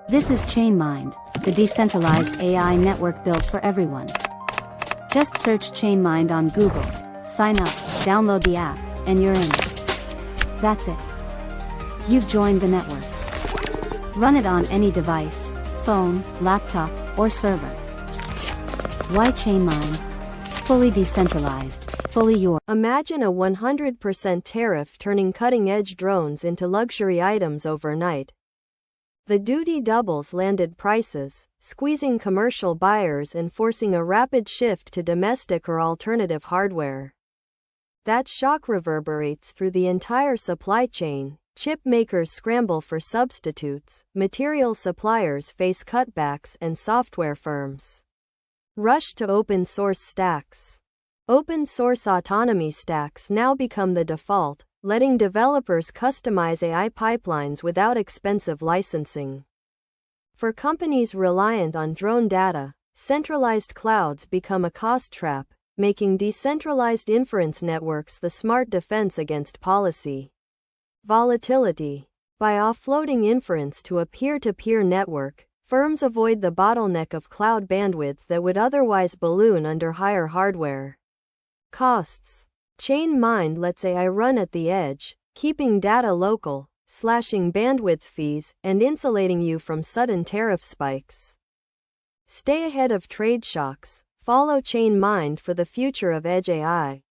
This is ChainMind, the decentralized AI network built for everyone. Just search ChainMind on Google, sign up, download the app, and you're in. That's it. You've joined the network. Run it on any device, phone, laptop, or server. Why ChainMind? Fully decentralized, fully yours. Imagine a 100% tariff turning cutting-edge drones into luxury items overnight. The duty doubles landed prices, squeezing commercial buyers and forcing a rapid shift to domestic or alternative hardware. That shock reverberates through the entire supply chain. Chip makers scramble for substitutes, material suppliers face cutbacks, and software firms rush to open-source stacks. Open-source autonomy stacks now become the default, letting developers customize AI pipelines without expensive licensing. For companies reliant on drone data, centralized clouds become a cost trap, making decentralized inference networks the smart defense against policy volatility. By offloading inference to a peer-to-peer network, firms avoid the bottleneck of cloud bandwidth that would otherwise balloon under higher hardware costs. ChainMind lets AI run at the edge, keeping data local, slashing bandwidth fees, and insulating you from sudden tariff spikes. Stay ahead of trade shocks. Follow ChainMind for the future of edge AI.